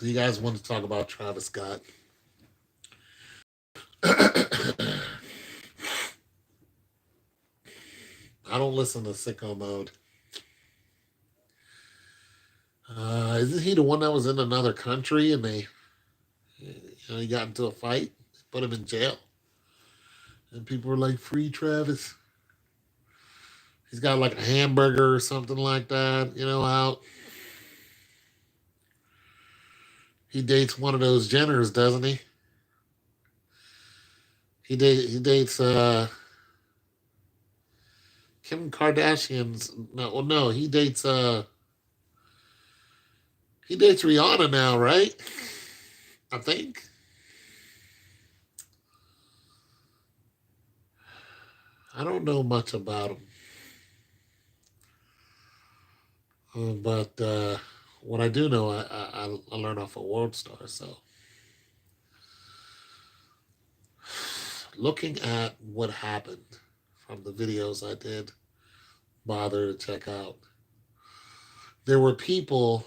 Do you guys want to talk about Travis Scott? I don't listen to Sicko Mode. Isn't he the one that was in another country and he got into a fight, put him in jail, and people were like, "Free Travis." He's got like a hamburger or something like that. You know how he dates one of those Jenners, doesn't he? He dates Kim Kardashian's. No, well, no, he dates Rihanna now, right? I think. I don't know much about him, but what I do know, I learned off of World Star. So, looking at what happened from the videos I did bother to check out, there were people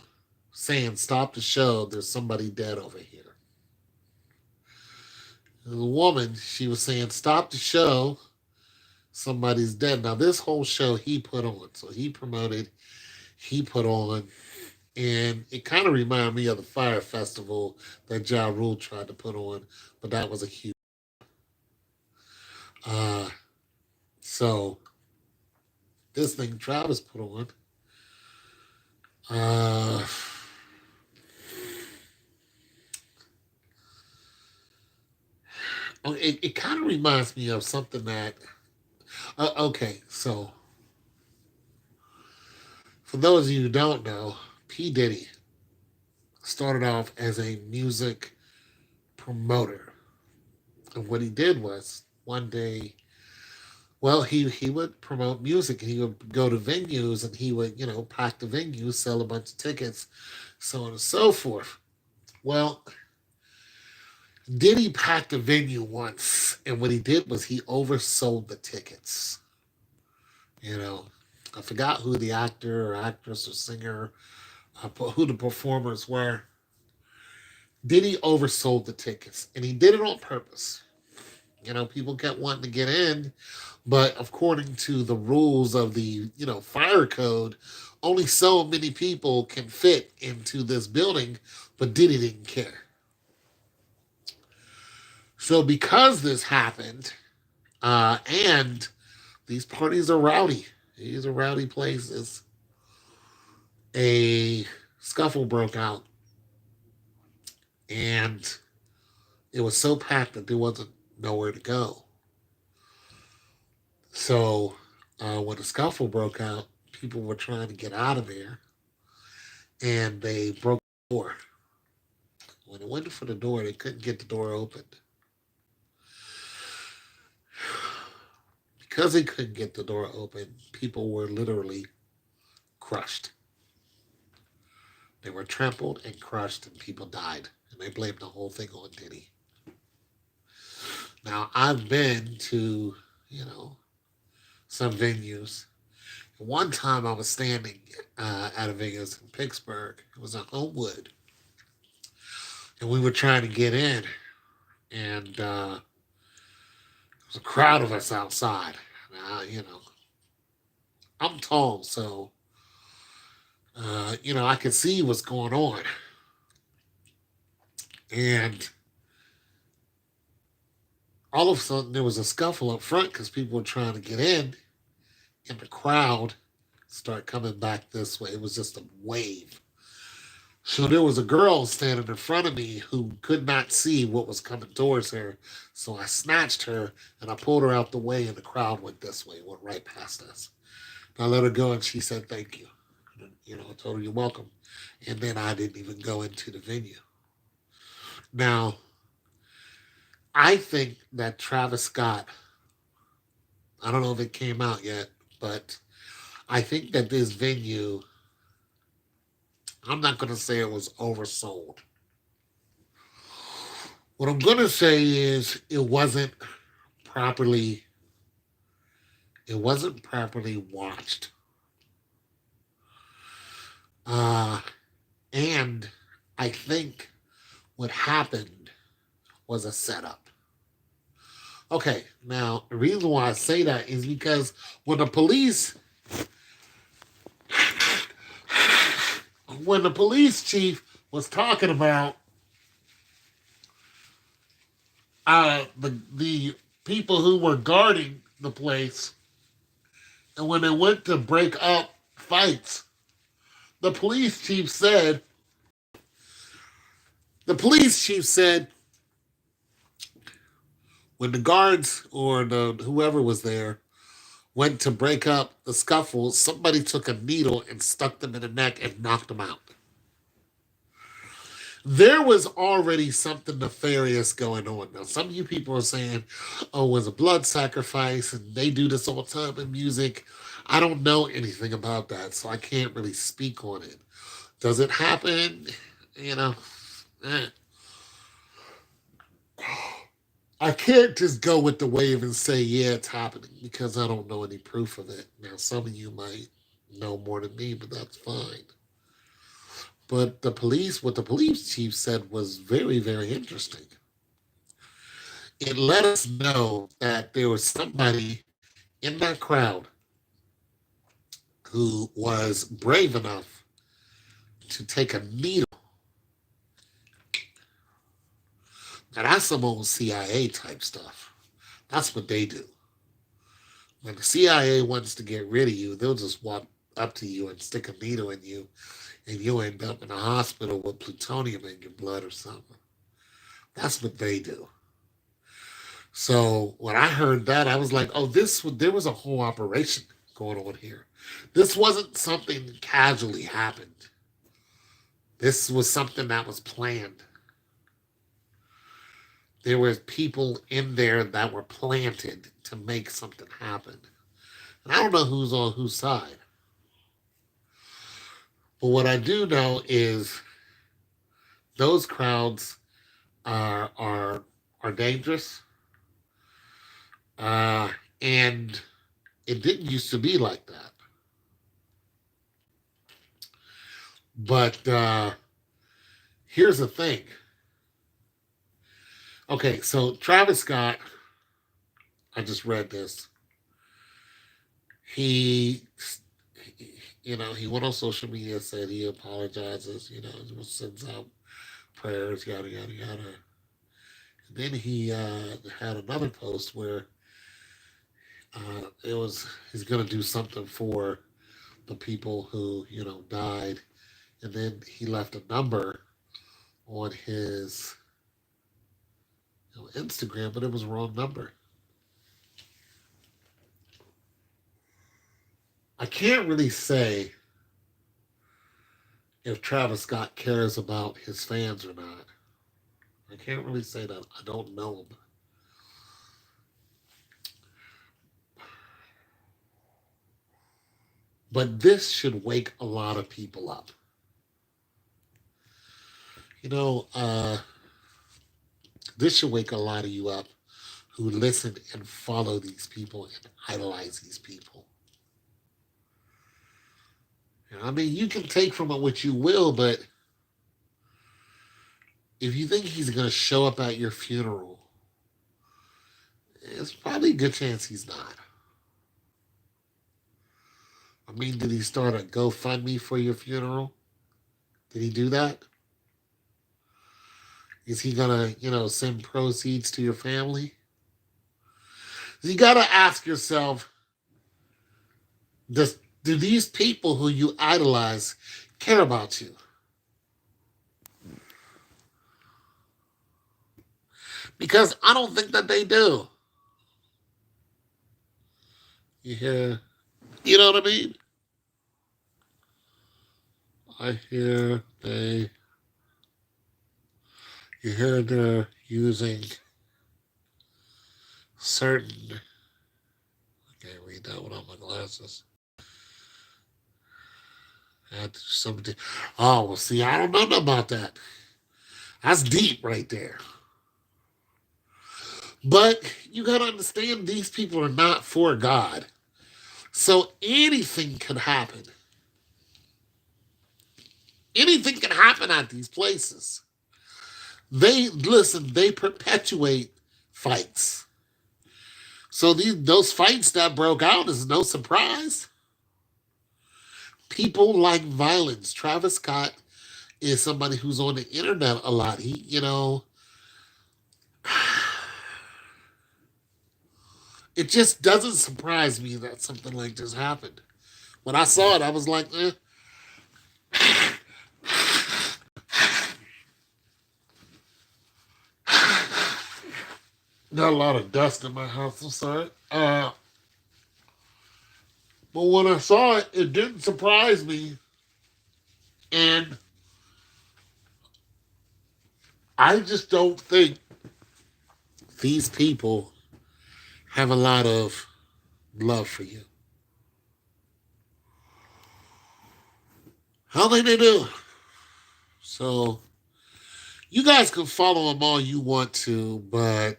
saying, "Stop the show. There's somebody dead over here." And the woman, she was saying, "Stop the show. Somebody's dead." Now, this whole show he put on, so he promoted, he put on, and it kind of reminded me of the Fire Festival that Ja Rule tried to put on, but that was a huge. Uh, so this thing Travis put on, uh, it kind of reminds me of something that. Okay, so for those of you who don't know, P Diddy started off as a music promoter, and what he did was one day, well, he would promote music and he would go to venues and he would, pack the venues, sell a bunch of tickets, so on and so forth. Well, Diddy packed a venue once, and what he did was he oversold the tickets. You know, I forgot who the actor or actress or singer, who the performers were. Diddy oversold the tickets, and he did it on purpose. People kept wanting to get in, but according to the rules of the, fire code, only so many people can fit into this building, but Diddy didn't care. So because this happened, and these parties are rowdy, these are rowdy places, a scuffle broke out, and it was so packed that there wasn't nowhere to go. So when the scuffle broke out, people were trying to get out of there, and they broke the door. When they went for the door, they couldn't get the door opened. Because they couldn't get the door open, people were literally crushed. They were trampled and crushed, and people died. And they blamed the whole thing on Diddy. Now, I've been to, you know, some venues. One time I was standing at a Vegas in Pittsburgh. It was in Homewood. And we were trying to get in. And there was a crowd of us outside. Now, I'm tall, so, I could see what's going on. And all of a sudden there was a scuffle up front because people were trying to get in. And the crowd started coming back this way. It was just a wave. So there was a girl standing in front of me who could not see what was coming towards her. So I snatched her and I pulled her out the way, and the crowd went this way, went right past us. And I let her go, and she said, "Thank you." And, I told her, "You're welcome." And then I didn't even go into the venue. Now, I think that Travis Scott, I don't know if it came out yet, but I think that this venue, I'm not going to say it was oversold. What I'm going to say is properly it wasn't properly watched. Uh and I think what happened was a setup. Okay, now the reason why I say that is because when the police, when the police chief was talking about the people who were guarding the place, and when they went to break up fights, the police chief said, the police chief said, when the guards or the whoever was there went to break up the scuffle, somebody took a needle and stuck them in the neck and knocked them out. There was already something nefarious going on. Now, some of you people are saying, oh, it was a blood sacrifice, and they do this all the time in music. I don't know anything about that, so I can't really speak on it. Does it happen? You know, eh. I can't just go with the wave and say, yeah, it's happening because I don't know any proof of it. Now, some of you might know more than me, but that's fine. But the police, what the police chief said was very, very interesting. It let us know that there was somebody in that crowd who was brave enough to take a needle. Now, that's some old CIA type stuff. That's what they do. When the CIA wants to get rid of you, they'll just walk up to you and stick a needle in you, and you'll end up in a hospital with plutonium in your blood or something. That's what they do. So when I heard that, I was like, "Oh, there was a whole operation going on here. This wasn't something that casually happened. This was something that was planned. There were people in there that were planted to make something happen. And I don't know who's on whose side, but what I do know is those crowds are dangerous, uh, and it didn't used to be like that. But here's the thing. Okay, so Travis Scott, I just read this. He, he went on social media, said he apologizes, sends out prayers, yada yada yada. And then he had another post where it was he's gonna do something for the people who died, and then he left a number on his Instagram, but it was a wrong number. I can't really say if Travis Scott cares about his fans or not. I can't really say that. I don't know him. But this should wake a lot of people up. You know, this should wake a lot of you up who listen and follow these people and idolize these people. I mean, you can take from it what you will, but if you think he's going to show up at your funeral, it's probably a good chance he's not. I mean, did he start a GoFundMe for your funeral? Did he do that? Is he going to, send proceeds to your family? You got to ask yourself, do these people who you idolize care about you? Because I don't think that they do. You hear? You know what I mean? I hear you hear they're using certain, I can't read that without my glasses. Somebody, oh, well, see, I don't know nothing about that. That's deep right there. But you got to understand these people are not for God. So anything could happen. Anything can happen at these places. They perpetuate fights. So those fights that broke out is no surprise. People like violence. Travis Scott is somebody who's on the internet a lot. It just doesn't surprise me that something like this happened. When I saw it, I was like, eh. Got a lot of dust in my house. I'm sorry. But when I saw it, it didn't surprise me. And I just don't think these people have a lot of love for you. How they do? So you guys can follow them all you want to, but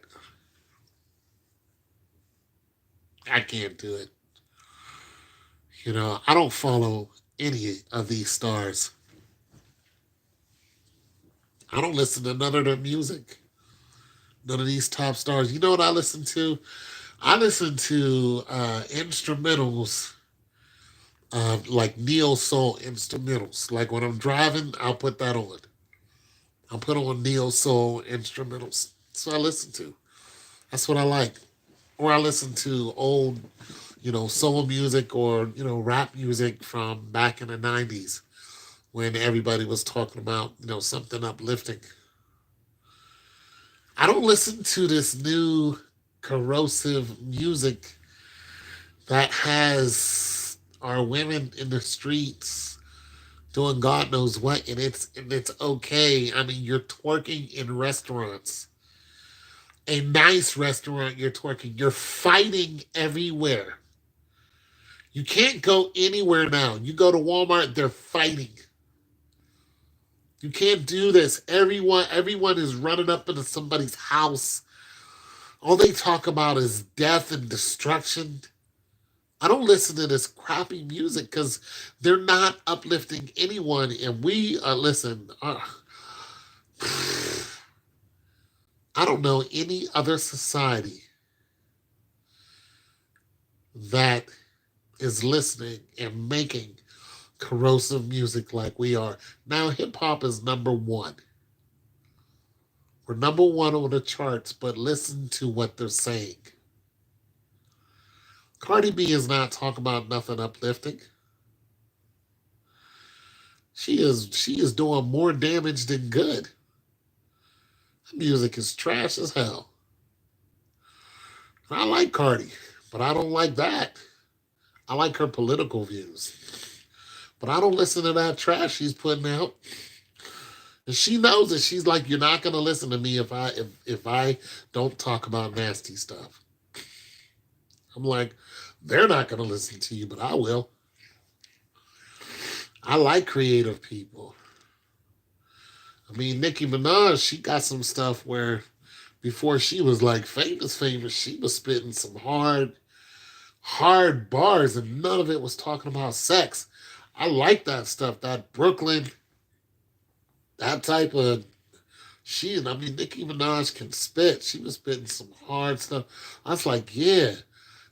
I can't do it. I don't follow any of these stars. I don't listen to none of their music. None of these top stars. You know what I listen to? I listen to instrumentals, like neo soul instrumentals. Like when I'm driving, I'll put that on. I'll put on neo soul instrumentals. That's what I listen to. That's what I like. Or I listen to old, soul music or, rap music from back in the 90s when everybody was talking about, something uplifting. I don't listen to this new corrosive music that has our women in the streets doing God knows what, and it's okay. I mean, you're twerking in restaurants, a nice restaurant. You're twerking. You're fighting everywhere. You can't go anywhere now. You go to Walmart, they're fighting. You can't do this. Everyone is running up into somebody's house. All they talk about is death and destruction. I don't listen to this crappy music because they're not uplifting anyone. And we listen. I don't know any other society that is listening and making corrosive music like we are. Now, hip hop is number one. We're number one on the charts, but listen to what they're saying. Cardi B is not talking about nothing uplifting. She is doing more damage than good. Her music is trash as hell. I like Cardi, but I don't like that. I like her political views. But I don't listen to that trash she's putting out. And she knows that she's like, you're not gonna listen to me if I don't talk about nasty stuff. I'm like, they're not gonna listen to you, but I will. I like creative people. I mean, Nicki Minaj, she got some stuff where before she was like famous, she was spitting some hard bars, and none of it was talking about sex. I like that stuff. That Brooklyn, that type of I mean, Nicki Minaj can spit. She was spitting some hard stuff. I was like, yeah,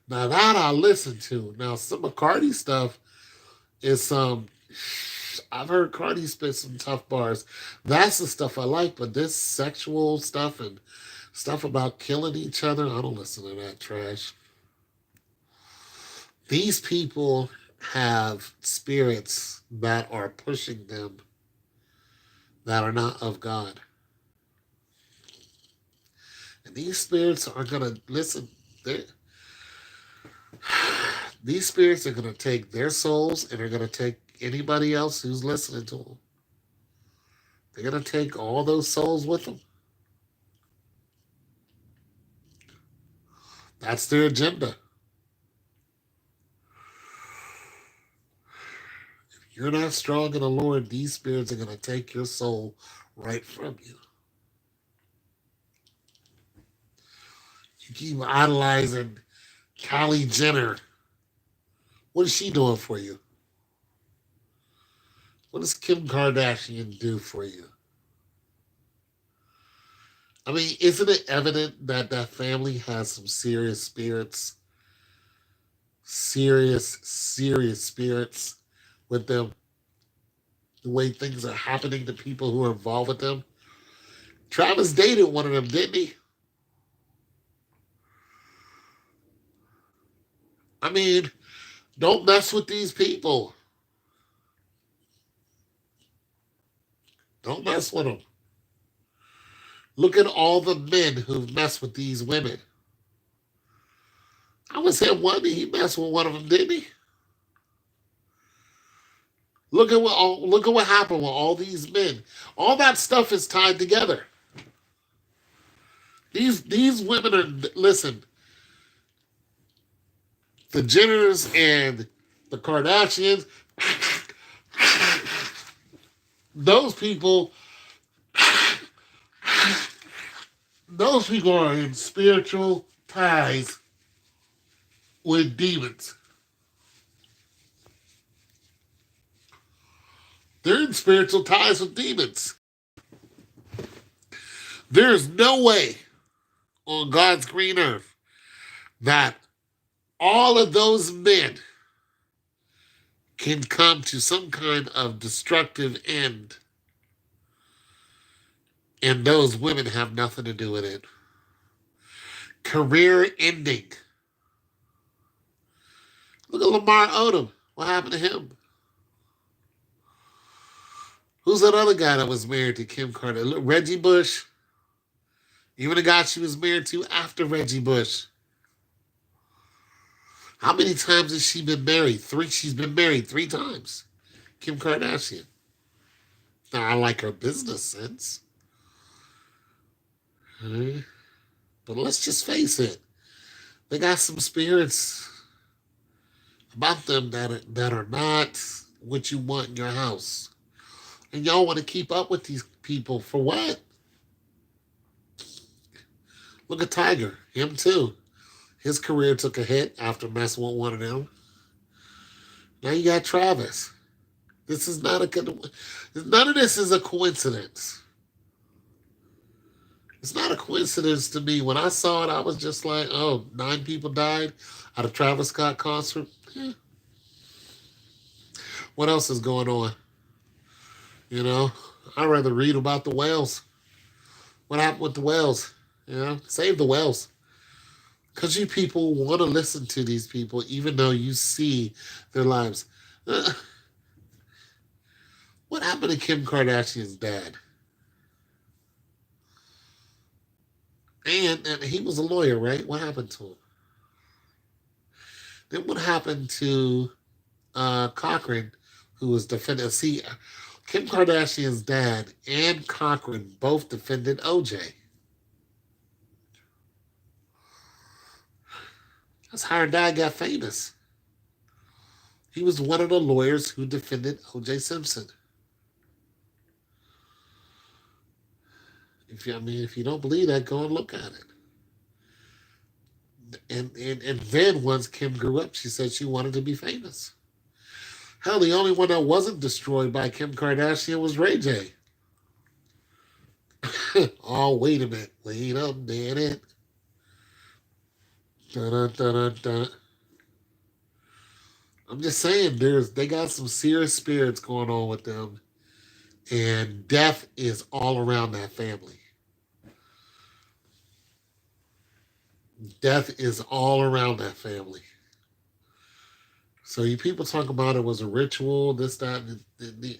now that I listen to. Now some of Cardi stuff is I've heard Cardi spit some tough bars. That's the stuff I like, but this sexual stuff and stuff about killing each other, I don't listen to that trash. These people have spirits that are pushing them that are not of God. And these spirits are going to listen. These spirits are going to take their souls and they're going to take anybody else who's listening to them. They're going to take all those souls with them. That's their agenda. If you're not strong in the Lord, these spirits are going to take your soul right from you. You keep idolizing Kylie Jenner. What is she doing for you? What does Kim Kardashian do for you? I mean, isn't it evident that that family has some serious spirits, serious spirits with them? The way things are happening to people who are involved with them. Travis dated one of them, didn't he? I mean, don't mess with these people. Don't mess with them. Look at all the men who've messed with these women. I was him one day he messed with one of them, didn't he? Look at what happened with all these men. All that stuff is tied together. These women are listen. The Jenners and the Kardashians, those people, those people are in spiritual ties with demons. They're in spiritual ties with demons. There's no way on God's green earth that all of those men can come to some kind of destructive end and those women have nothing to do with it. Career ending. Look at Lamar Odom. What happened to him? Who's that other guy that was married to Kim Kardashian? Reggie Bush. Even the guy she was married to after Reggie Bush. How many times has she been married? Three. She's been married 3 times. Kim Kardashian. Now, I like her business sense. But let's just face it. They got some spirits about them that are not what you want in your house. And y'all want to keep up with these people for what? Look at Tiger. Him too. His career took a hit after messing with one of them. Now you got Travis. This is not a good. None of this is a coincidence. It's not a coincidence to me. When I saw it, I was just like, oh, 9 people died at a Travis Scott concert. Yeah. What else is going on? You know, I'd rather read about the whales. What happened with the whales? You know, save the whales. Because you people want to listen to these people, even though you see their lives. What happened to Kim Kardashian's dad? And he was a lawyer, right? What happened to him? Then what happened to Cochran, who was defending? See, Kim Kardashian's dad and Cochran both defended OJ. That's how her dad got famous. He was one of the lawyers who defended OJ Simpson. If you don't believe that, go and look at it. And then once Kim grew up, she said she wanted to be famous. Hell, the only one that wasn't destroyed by Kim Kardashian was Ray J. Oh, wait a minute. Wait a minute. Dun, dun, dun, dun. I'm just saying, they got some serious spirits going on with them, and death is all around that family. Death is all around that family. So you people talk about it was a ritual, this, that, and the.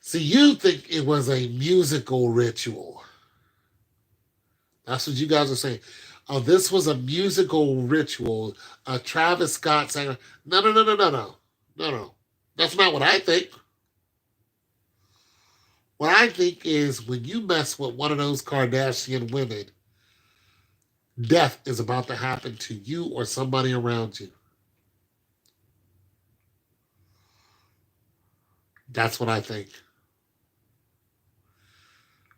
See, you think it was a musical ritual. That's what you guys are saying. Oh, this was a musical ritual. Travis Scott sang. No, no, no, no, no, no. No, no. That's not what I think. What I think is when you mess with one of those Kardashian women, death is about to happen to you or somebody around you. That's what I think.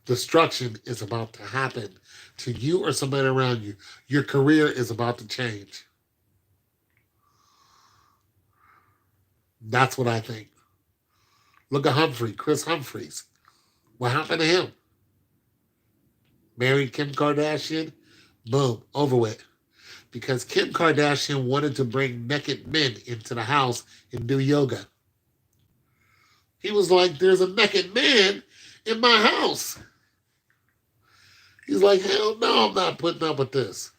Destruction is about to happen to you or somebody around you. Your career is about to change. That's what I think. Look at Chris Humphries. What happened to him? Married Kim Kardashian. Boom, over with. Because Kim Kardashian wanted to bring naked men into the house and do yoga. He was like, there's a naked man in my house. He's like, hell no, I'm not putting up with this.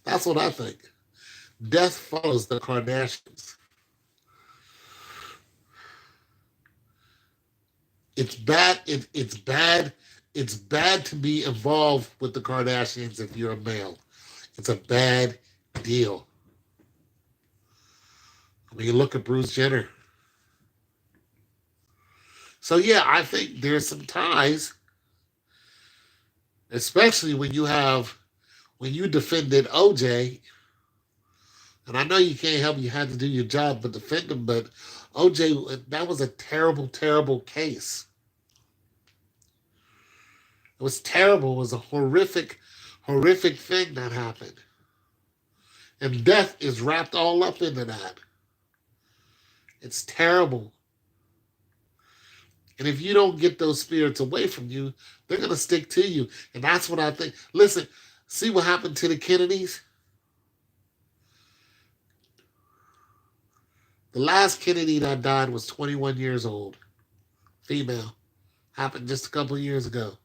That's what I think. Death follows the Kardashians. It's bad. It's bad. It's bad to be involved with the Kardashians if you're a male. It's a bad deal. I mean, look at Bruce Jenner. So yeah, I think there's some ties, especially when you defended OJ. And I know you can't help, you had to do your job but defend him, but OJ, that was a terrible, terrible case. It was terrible. It was a horrific, horrific thing that happened. And death is wrapped all up into that. It's terrible. And if you don't get those spirits away from you, they're going to stick to you. And that's what I think. Listen, see what happened to the Kennedys? The last Kennedy that died was 21 years old. Female. Happened just a couple of years ago.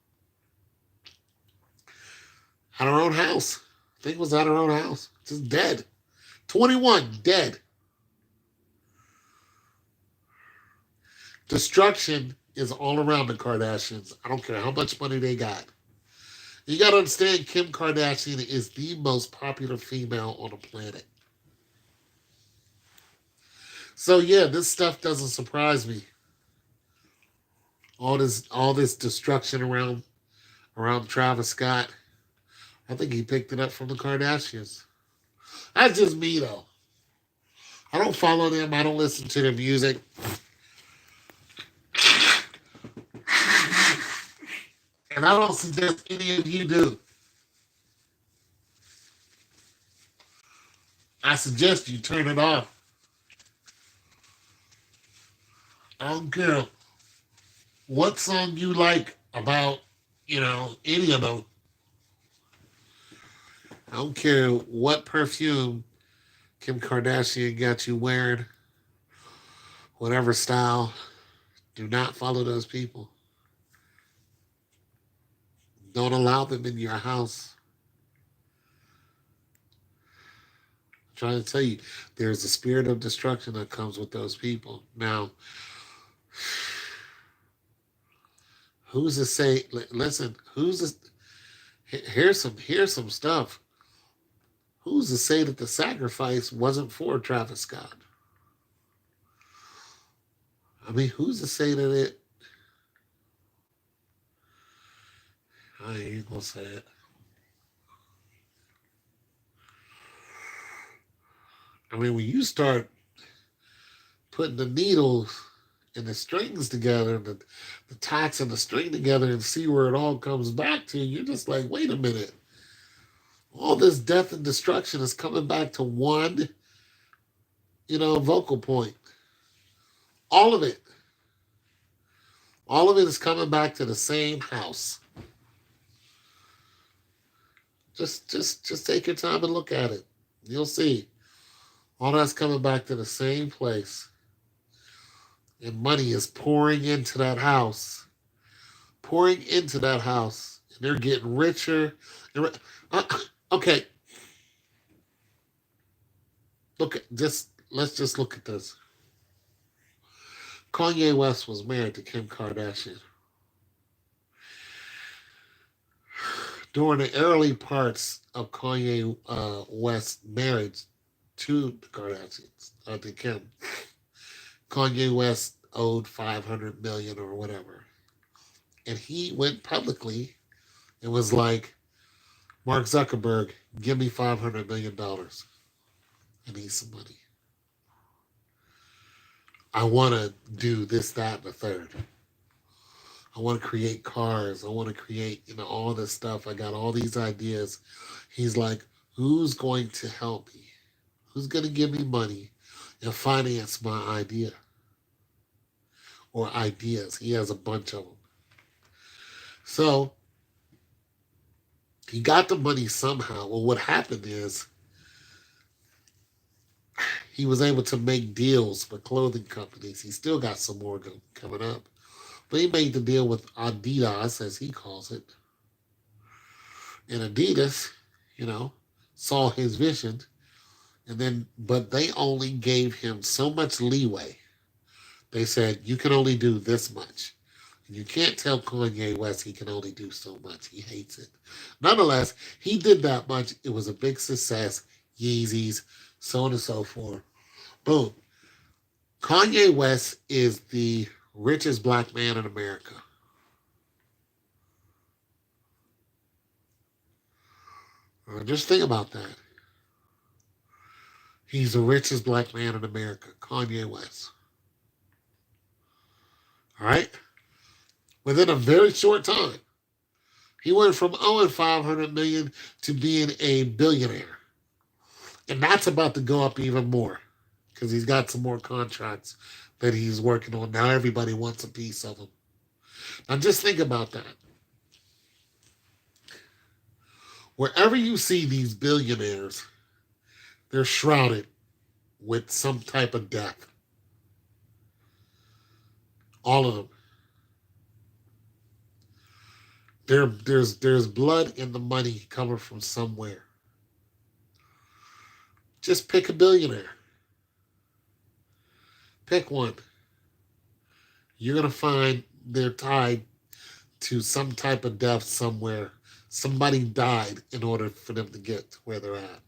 At her own house. I think it was at her own house. Just dead. 21, dead. Destruction is all around the Kardashians. I don't care how much money they got. You got to understand, Kim Kardashian is the most popular female on the planet. So yeah, this stuff doesn't surprise me. All this destruction around Travis Scott. I think he picked it up from the Kardashians. That's just me though. I don't follow them. I don't listen to their music. And I don't suggest any of you do. I suggest you turn it off. I don't care what song you like about, any of them. I don't care what perfume Kim Kardashian got you wearing, whatever style. Do not follow those people. Don't allow them in your house. I'm trying to tell you, there's a spirit of destruction that comes with those people. Now, who's to say? Listen, here's some stuff. Who's to say that the sacrifice wasn't for Travis Scott? I mean, who's to say that it? I ain't gonna say it. I mean, when you start putting the needles and the strings together, the tacks and the string together, and see where it all comes back to, you're just like, wait a minute. All this death and destruction is coming back to one, vocal point. All of it. All of it is coming back to the same house. Just take your time and look at it. You'll see. All that's coming back to the same place. And money is pouring into that house. Pouring into that house. And they're getting richer. Okay. Let's just look at this. Kanye West was married to Kim Kardashian. During the early parts of Kanye West's marriage to the Kardashians, to Kim, Kanye West owed $500 million or whatever, and he went publicly and was like, "Mark Zuckerberg, give me $500 million. I need some money. I want to do this, that, and the third. I want to create cars. I want to create, all this stuff. I got all these ideas." He's like, who's going to help me? Who's going to give me money and finance my idea? or ideas. He has a bunch of them. So he got the money somehow. Well, what happened is he was able to make deals for clothing companies. He still got some more coming up. But he made the deal with Adidas, as he calls it. And Adidas, you know, saw his vision. And then, but they only gave him so much leeway. They said, you can only do this much. You can't tell Kanye West he can only do so much. He hates it. Nonetheless, he did that much. It was a big success. Yeezys, so on and so forth. Boom. Kanye West is the richest black man in America. Just think about that. He's the richest black man in America, Kanye West. All right? Within a very short time, he went from owing 500 million to being a billionaire. And that's about to go up even more because he's got some more contracts that he's working on. Now everybody wants a piece of him. Now just think about that. Wherever you see these billionaires, they're shrouded with some type of death. All of them. There's blood in the money coming from somewhere. Just pick a billionaire. Pick one. You're going to find they're tied to some type of death somewhere. Somebody died in order for them to get to where they're at.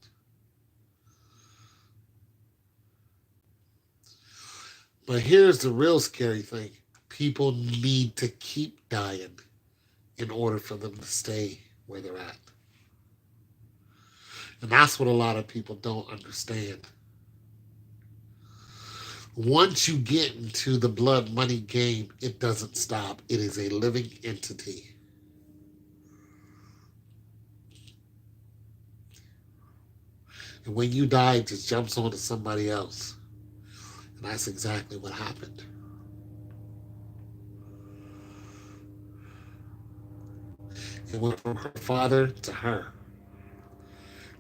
But here's the real scary thing. People need to keep dying in order for them to stay where they're at. And that's what a lot of people don't understand. Once you get into the blood money game, it doesn't stop. It is a living entity. And when you die, it just jumps onto somebody else. And that's exactly what happened. It went from her father to her.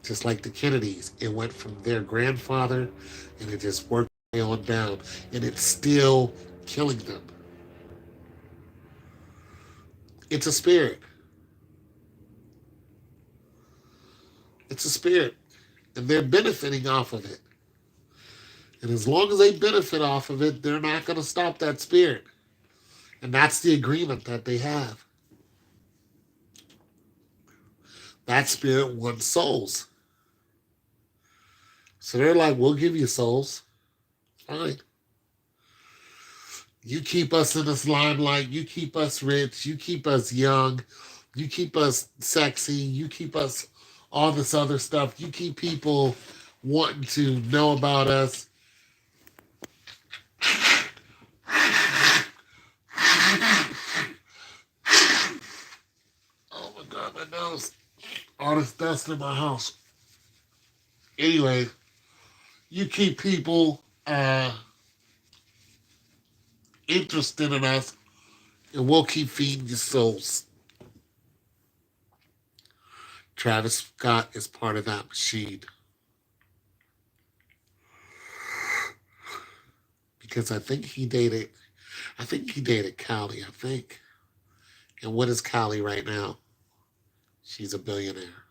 Just like the Kennedys. It went from their grandfather and it just worked on down. And it's still killing them. It's a spirit. It's a spirit. And they're benefiting off of it. And as long as they benefit off of it, they're not going to stop that spirit. And that's the agreement that they have. That spirit wants souls. So they're like, we'll give you souls. Fine. You keep us in this limelight. You keep us rich. You keep us young. You keep us sexy. You keep us all this other stuff. You keep people wanting to know about us. Oh my God, my nose. All this dust in my house. Anyway, you keep people interested in us, and we'll keep feeding you souls. Travis Scott is part of that machine. Because I think he dated Callie, I think. And what is Callie right now? She's a billionaire.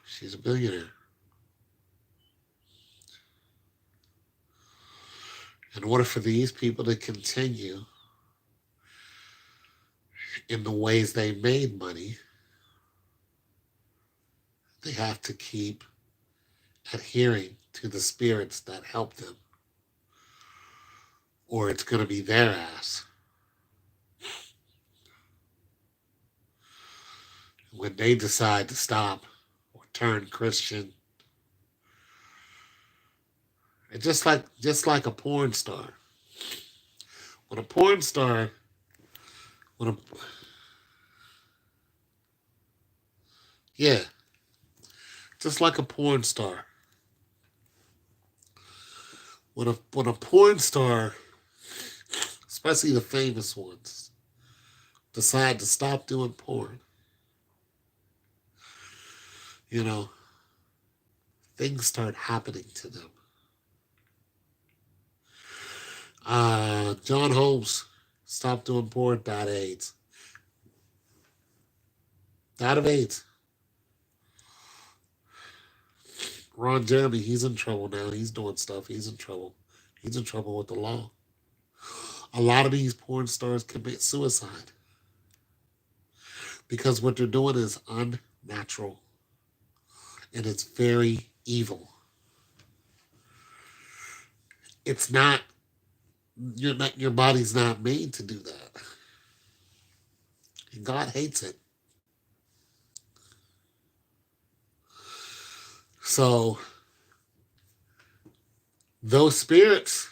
She's a billionaire. In order for these people to continue in the ways they made money, they have to keep adhering to the spirits that help them. Or it's going to be their ass. When they decide to stop or turn Christian, it's just like a porn star. When a porn star, when a yeah, just like a porn star. When a porn star, especially the famous ones, decide to stop doing porn, you know, things start happening to them. John Holmes stopped doing porn, died of AIDS. Died of AIDS. Ron Jeremy, he's in trouble now. He's doing stuff. He's in trouble. He's in trouble with the law. A lot of these porn stars commit suicide because what they're doing is unnatural and it's very evil. It's not your body's not made to do that. And God hates it. So those spirits,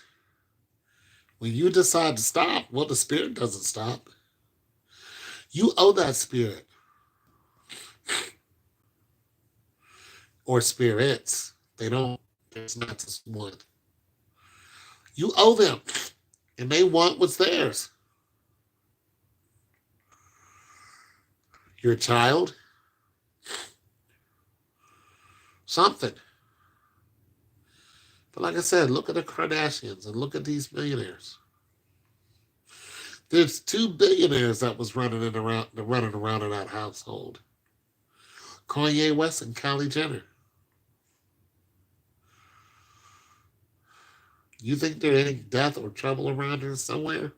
when you decide to stop, well, the spirit doesn't stop. You owe that spirit or spirits. They don't, there's not just one. You owe them, and they want what's theirs. Your child, something. But like I said, look at the Kardashians and look at these millionaires. There's 2 billionaires that was running around in that household. Kanye West and Kylie Jenner. You think there's any death or trouble around here somewhere?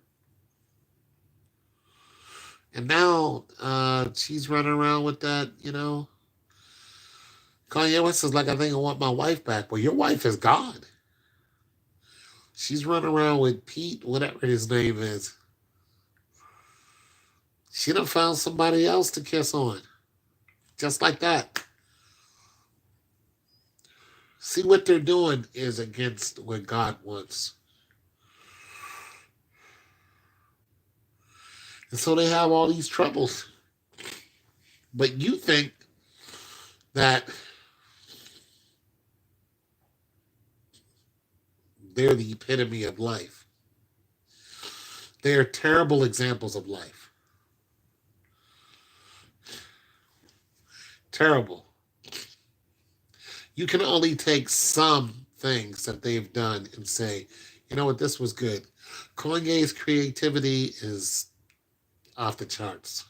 And now she's running around with that, Kanye West is like, I think I want my wife back. Well, your wife is gone. She's running around with Pete, whatever his name is. She done found somebody else to kiss on. Just like that. See, what they're doing is against what God wants. And so they have all these troubles. But you think that they're the epitome of life. They are terrible examples of life. Terrible. You can only take some things that they've done and say, you know what, this was good. Kanye's creativity is off the charts.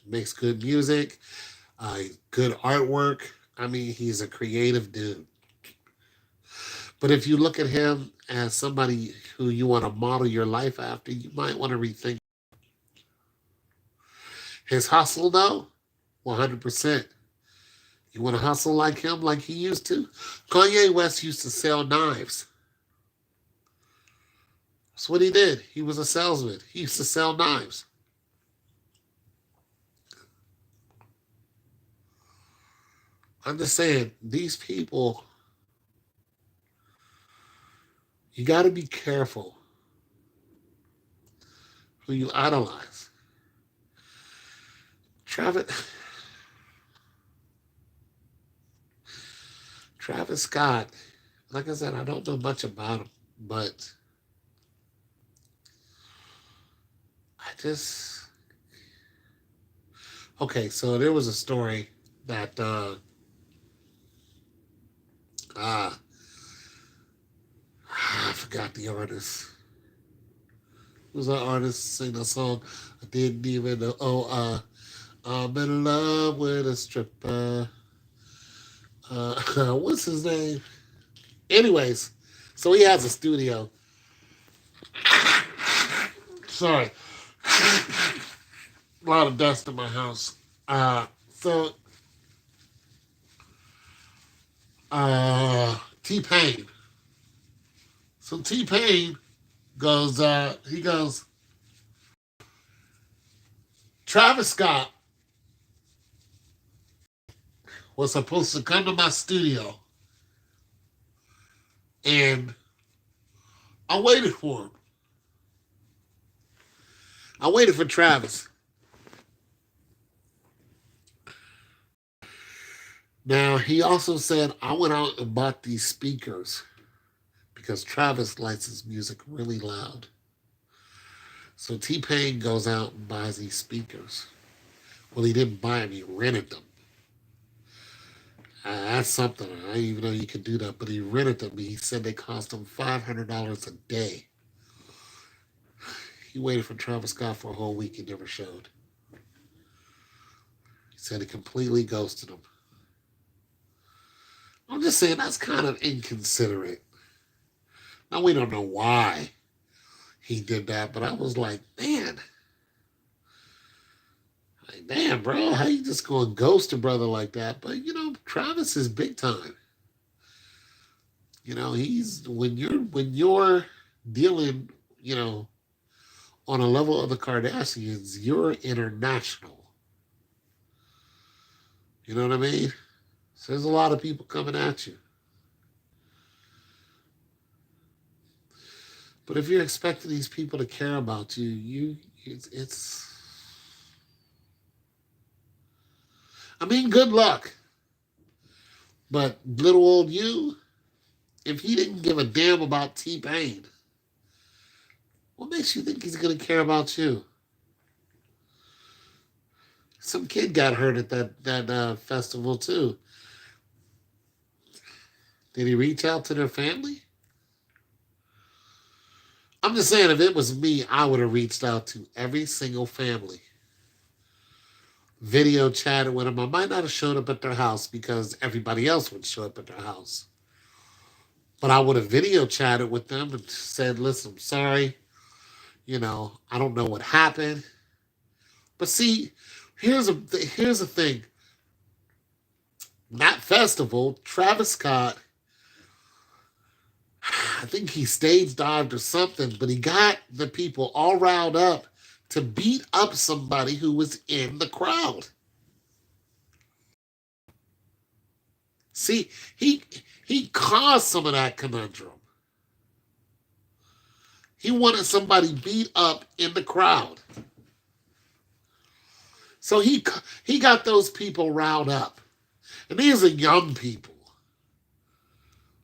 Makes good music, good artwork. I mean, he's a creative dude. But if you look at him as somebody who you want to model your life after, you might want to rethink. His hustle, though, 100%. You want to hustle like him, like he used to? Kanye West used to sell knives. That's what he did. He was a salesman. He used to sell knives. I'm just saying, these people, you got to be careful who you idolize. Travis Scott, like I said, I don't know much about him, but okay, so there was a story that I forgot the artist. Who's that artist sing a song? I didn't even know. Oh, I'm in love with a stripper. What's his name? Anyways, so he has a studio. Sorry. A lot of dust in my house. T-Pain. So T-Pain goes, he goes, Travis Scott was supposed to come to my studio, and I waited for him. I waited for Travis. Now, he also said, I went out and bought these speakers because Travis likes his music really loud. So T Pain goes out and buys these speakers. Well, he didn't buy them, he rented them. That's something. I didn't even know you could do that, but he rented them. He said they cost him $500 a day. He waited for Travis Scott for a whole week. He never showed. He said he completely ghosted him. I'm just saying that's kind of inconsiderate. Now, we don't know why he did that, but I was like, damn, bro, how you just going to ghost a brother like that? But, Travis is big time. He's when you're dealing, on a level of the Kardashians, you're international. You know what I mean? So there's a lot of people coming at you. But if you're expecting these people to care about you, it's I mean, good luck. But little old you, if he didn't give a damn about T Pain, what makes you think he's gonna care about you? Some kid got hurt at that festival too. Did he reach out to their family? I'm just saying, if it was me, I would have reached out to every single family. Video chatted with them. I might not have showed up at their house because everybody else would show up at their house. But I would have video chatted with them and said, listen, I'm sorry. I don't know what happened. But see, here's the thing. That festival, Travis Scott, I think he stage dived or something, but he got the people all riled up to beat up somebody who was in the crowd. See, he caused some of that conundrum. He wanted somebody beat up in the crowd. So he got those people riled up. And these are young people.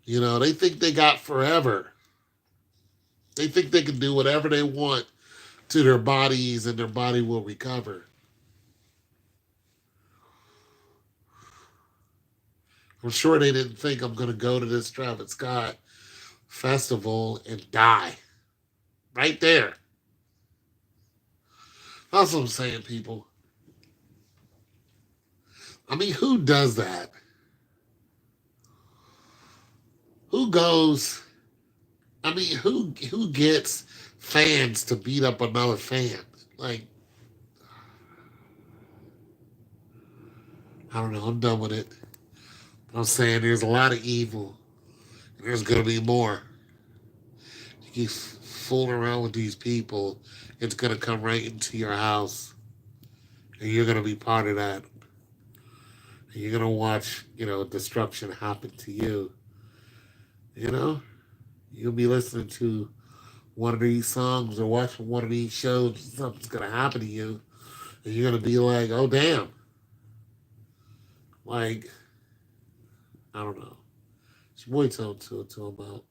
They think they got forever. They think they can do whatever they want to their bodies and their body will recover. I'm sure they didn't think I'm going to go to this Travis Scott festival and die. Right there. That's what I'm saying, people. I mean, who does that? Who goes? I mean, who gets fans to beat up another fan? Like, I don't know. I'm done with it. I'm saying there's a lot of evil, and there's gonna be more. You keep fooling around with these people, it's gonna come right into your house, and you're gonna be part of that. And you're gonna watch, destruction happen to you. You know, you'll be listening to one of these songs or watching one of these shows, something's gonna happen to you, and you're gonna be like, "Oh damn!" Like, I don't know. It's your boy told to about.